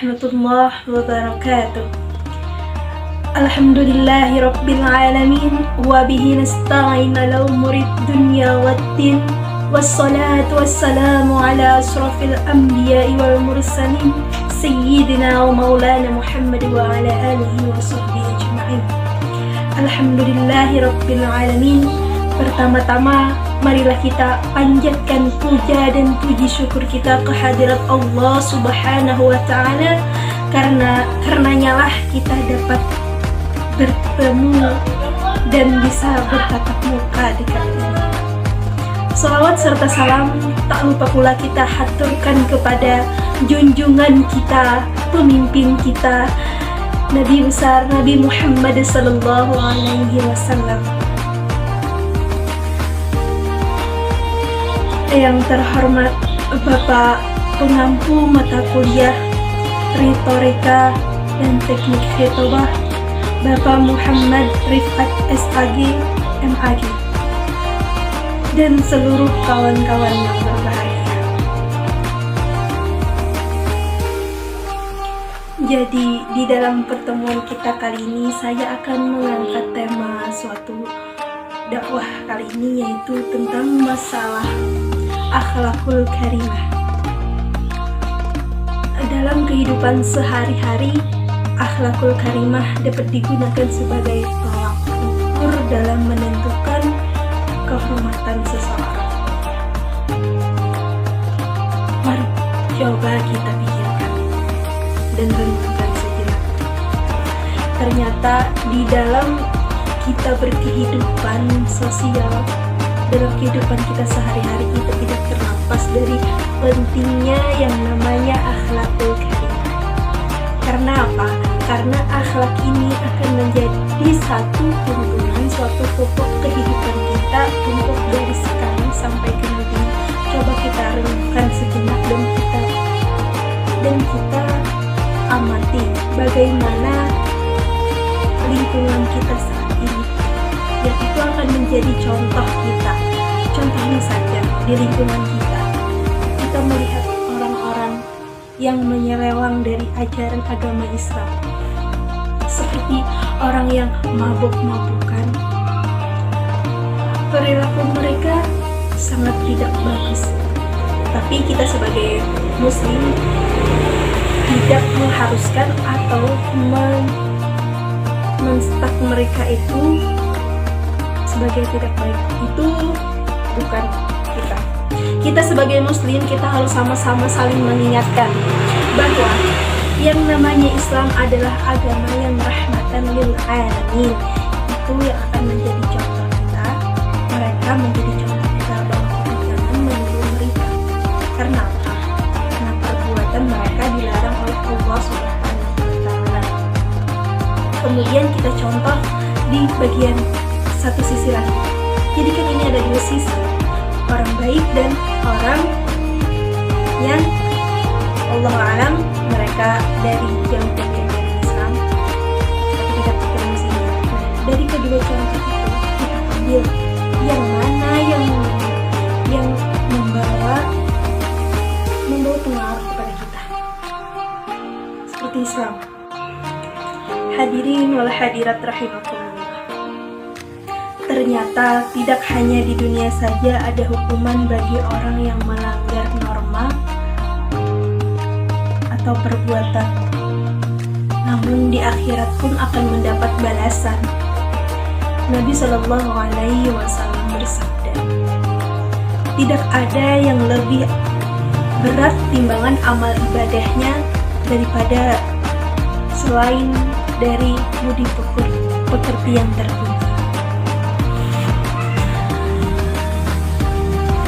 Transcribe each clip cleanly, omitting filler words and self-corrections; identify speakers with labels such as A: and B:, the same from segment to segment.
A: warahmatullahi wabarakatuh. Alhamdulillahi rabbil alamin wa bihi nasta'in ala umurid dunya waddin wassalatu wassalamu ala asrafil anbiya'i wal mursalin sayyidina wa maulana Muhammad wa ala alihi wa sahbihi ajma'in. Alhamdulillahi rabbil alamin. Pertama-tama marilah kita panjatkan puja dan puji syukur kita kehadirat Allah Subhanahu wa ta'ala, karenanya lah kita dapat bertemu dan bisa bertatap muka dekat ini. Salawat serta salam tak lupa pula kita haturkan kepada junjungan kita, pemimpin kita, Nabi besar Nabi Muhammad sallallahu alaihi wasallam. Yang terhormat Bapak pengampu mata kuliah Retorika dan Teknik Khitobah, Bapak Muhammad Rifat SAG MAG, dan seluruh kawan-kawan yang berbahagia. Jadi di dalam pertemuan kita kali ini saya akan mengangkat tema suatu dakwah kali ini, yaitu tentang masalah akhlakul karimah. Dalam kehidupan sehari-hari, akhlakul karimah dapat digunakan sebagai tolak ukur dalam menentukan kehormatan seseorang. Mari coba kita pikirkan dan renungkan sejenak. Ternyata di dalam kita berkehidupan sosial, dalam kehidupan kita sehari-hari, kita tidak terlepas dari pentingnya yang namanya akhlakul karimah. Karena apa? Karena akhlak ini akan menjadi satu tuntunan, suatu pokok kehidupan kita untuk dari sekarang sampai ke nanti. Coba kita renungkan sejenak dan kita amati bagaimana lingkungan kita saat ini, yang itu akan menjadi contoh kita. Contohnya saja di lingkungan kita melihat orang-orang yang menyeleweng dari ajaran agama Islam, seperti orang yang mabuk-mabukan. Perilaku mereka sangat tidak bagus. Tapi kita sebagai muslim tidak mengharuskan atau menstak mereka itu sebagai tidak baik. Itu bukan kita. Kita sebagai muslim, kita harus sama-sama saling mengingatkan bahwa yang namanya Islam adalah agama yang rahmatan lil alamin. Itu yang akan menjadi contoh kita. Mereka menjadi contoh kita bahwa kita jangan meniru mereka. Karena apa? Karena perbuatan mereka dilarang oleh Allah Subhanahu wa ta'ala. Kemudian kita contoh di bagian satu sisi lagi. Jadi kan ini ada dua sisi, orang baik dan orang yang Allah alam mereka dari jauh bagian dari Islam, tapi tidak bertemu sini. Nah, dari kedua contoh itu kita ambil yang mana yang membawa pengaruh kepada kita, seperti Islam. Hadirin wal hadirat rahimakumullah. Ternyata tidak hanya di dunia saja ada hukuman bagi orang yang melanggar norma atau perbuatan, namun di akhirat pun akan mendapat balasan. Nabi Shallallahu Alaihi Wasallam bersabda, tidak ada yang lebih berat timbangan amal ibadahnya daripada selain dari budi pekerti yang terpuji.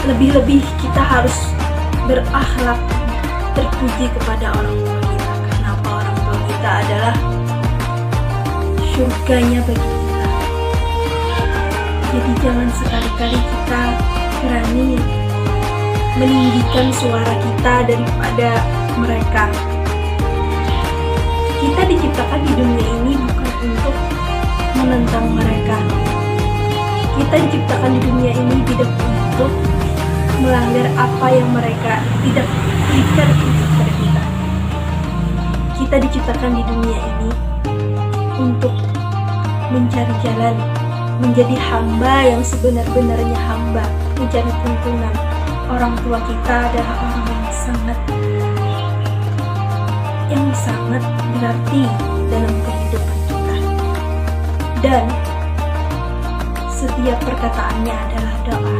A: Lebih-lebih kita harus berakhlak terpuji kepada orang tua kita. Kenapa? Orang tua kita adalah surganya bagi kita. Jadi jangan sekali-kali kita berani meninggikan suara kita daripada mereka. Kita diciptakan di dunia ini bukan untuk menentang mereka. Kita diciptakan di dunia ini tidak untuk melanggar apa yang mereka tidak berikan kepada kita. Kita diciptakan di dunia ini untuk mencari jalan, menjadi hamba yang sebenar-benarnya hamba, mencari tuntunan. Orang tua kita adalah orang yang sangat berarti dalam kehidupan kita, dan setiap perkataannya adalah doa.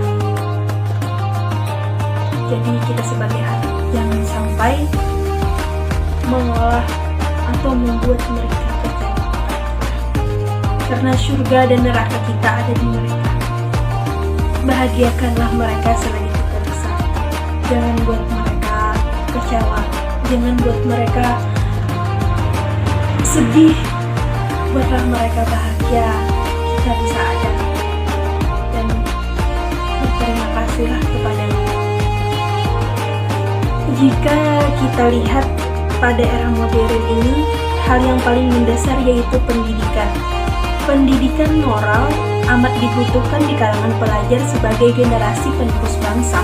A: Jadi kita sebagai anak jangan sampai mengolah atau membuat mereka kecewa, karena surga dan neraka kita ada di mereka. Bahagiakanlah mereka selagi kita bisa. Jangan buat mereka kecewa, jangan buat mereka sedih. Buatlah mereka bahagia. Kita bisa ada, dan berterima kasihlah kepadanya. Jika kita lihat pada era modern ini, hal yang paling mendasar yaitu pendidikan. Pendidikan moral amat dibutuhkan di kalangan pelajar sebagai generasi penerus bangsa.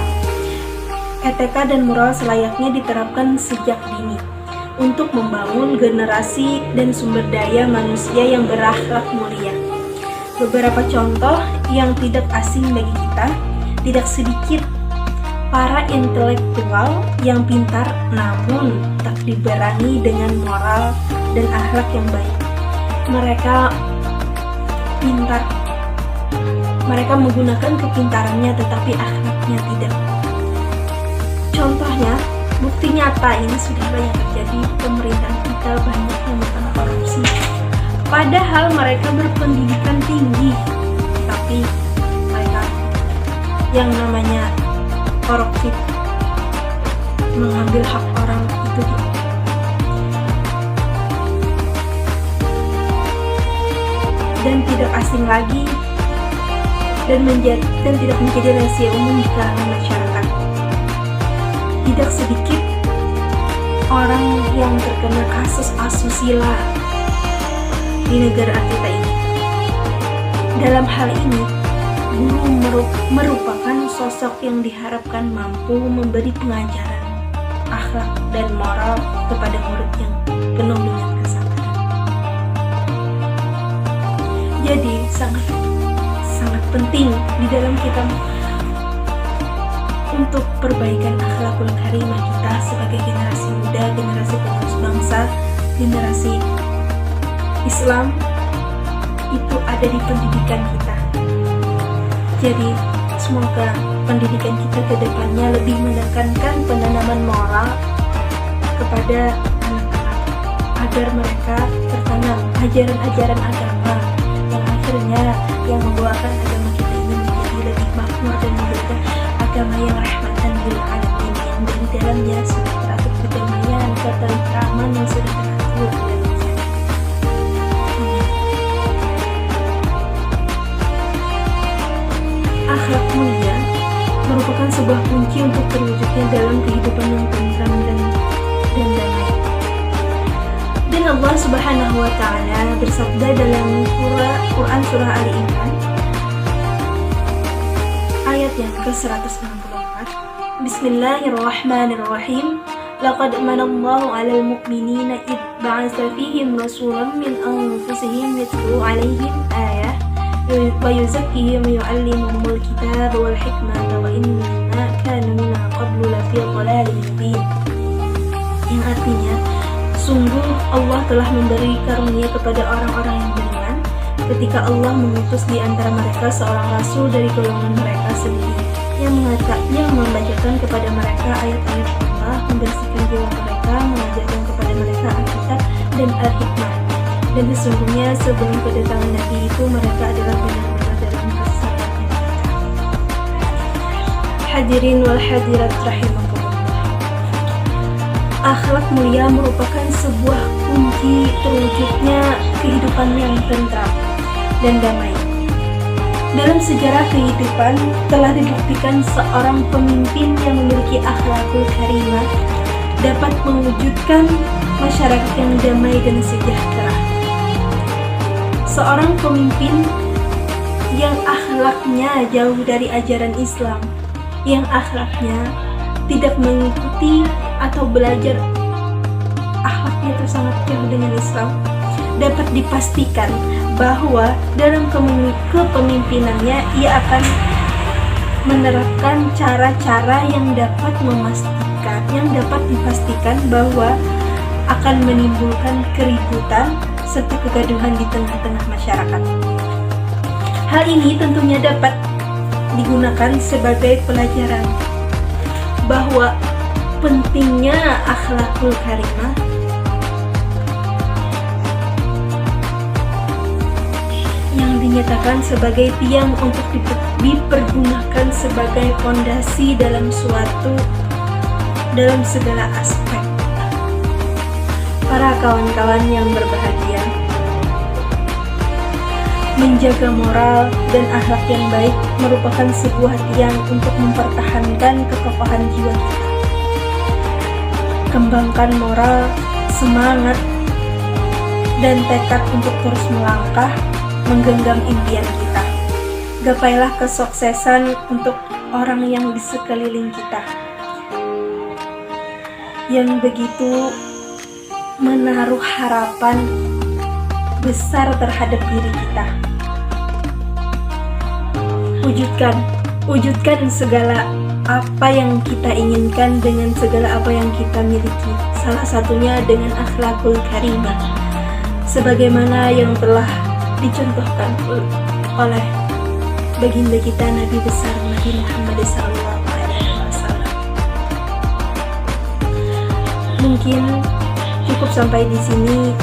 A: Etika dan moral selayaknya diterapkan sejak dini untuk membangun generasi dan sumber daya manusia yang berakhlak mulia. Beberapa contoh yang tidak asing bagi kita, tidak sedikit para intelektual yang pintar namun tak dibarengi dengan moral dan akhlak yang baik. Mereka pintar, mereka menggunakan kepintarannya tetapi akhlaknya tidak. Contohnya, bukti nyata ini sudah banyak terjadi. Pemerintahan kita banyak yang terkena korupsi, padahal mereka berpendidikan tinggi, tapi mereka yang namanya korupsi, mengambil hak orang itu dia. Dan tidak asing lagi dan tidak menjadi rahasia umum di kalangan masyarakat. Tidak sedikit orang yang terkena kasus asusila di negara kita ini. Dalam hal ini, guru merupakan sosok yang diharapkan mampu memberi pengajaran akhlak dan moral kepada murid yang penuh dengan kesabaran. Jadi sangat penting di dalam kita untuk perbaikan akhlakul karimah kita sebagai generasi muda, generasi penerus bangsa, generasi Islam, itu ada di pendidikan kita. Jadi semoga pendidikan kita ke depannya lebih menekankan penanaman moral kepada anak-anak, agar mereka tertanam ajaran-ajajan agama yang akhirnya yang membawakan agama kita ini menjadi lebih makmur dan memberikan agama yang rahmatan lil alamin, yang di dalamnya sudah teratur kedamaian, ketentraman yang sudah teratur dalam akhlak mulia merupakan sebuah kunci untuk terwujudnya dalam kehidupan yang tentram dan damai. Dan Allah Subhanahu wa Ta'ala bersabda dalam Quran surah Ali Imran ayat yang ke-164, Bismillahirrahmanirrahim. Laqad manallahu 'alal mu'minina id ba'atsa fihim rasulan min anfusihim yatlu 'alaihim ayah wa yuzakkihim wa yu'allimuhumul kitaba wal hikmata wa inna kanu min qablu lafi dhalalin mubin. Yang artinya, sungguh Allah telah memberi karunia kepada orang-orang yang beriman ketika Allah mengutus di antara mereka seorang rasul dari golongan mereka sendiri yang membacakan kepada mereka ayat-ayat Allah, membersihkan jiwa mereka, mengajarkan kepada mereka Alkitab dan Al-Hikmah. Dan sesungguhnya sebelum kedatangan Nabi itu mereka adalah benar-benar dalam kesabaran. Hadirin wal hadirat rahimakumullah. Akhlak mulia merupakan sebuah kunci terwujudnya kehidupan yang tentram dan damai. Dalam sejarah kehidupan telah dibuktikan seorang pemimpin yang memiliki akhlakul karimah dapat mewujudkan masyarakat yang damai dan sejahtera. Seorang pemimpin yang akhlaknya jauh dari ajaran Islam, yang akhlaknya tidak mengikuti atau belajar akhlaknya itu sangat jauh dengan Islam, dapat dipastikan bahwa dalam kepemimpinannya ia akan menerapkan cara-cara yang dapat dipastikan bahwa akan menimbulkan keributan serta kegaduhan di tengah-tengah masyarakat. Hal ini tentunya dapat digunakan sebagai pelajaran bahwa pentingnya akhlakul karimah yang dinyatakan sebagai tiang untuk dipergunakan sebagai fondasi dalam segala aspek. Para kawan-kawan yang berbahagia, menjaga moral dan akhlak yang baik merupakan sebuah tiang untuk mempertahankan kekokohan jiwa kita. Kembangkan moral, semangat, dan tekad untuk terus melangkah, menggenggam impian kita. Gapailah kesuksesan untuk orang yang di sekeliling kita, yang begitu menaruh harapan besar terhadap diri kita. Wujudkan segala apa yang kita inginkan dengan segala apa yang kita miliki, salah satunya dengan akhlakul karimah, sebagaimana yang telah dicontohkan oleh baginda kita Nabi besar Nabi Muhammad SAW. Mungkin cukup sampai di sini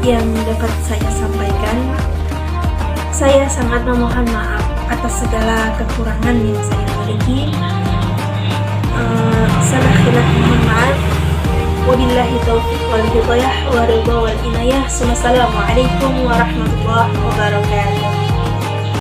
A: yang dapat saya sampaikan. Saya sangat memohon maaf atas segala kekurangan yang saya miliki. Salah khilaf mohon maaf. Wabillahi taufiq wal hidayah wa ridha wal inayah. Wassalamualaikum warahmatullahi wabarakatuh.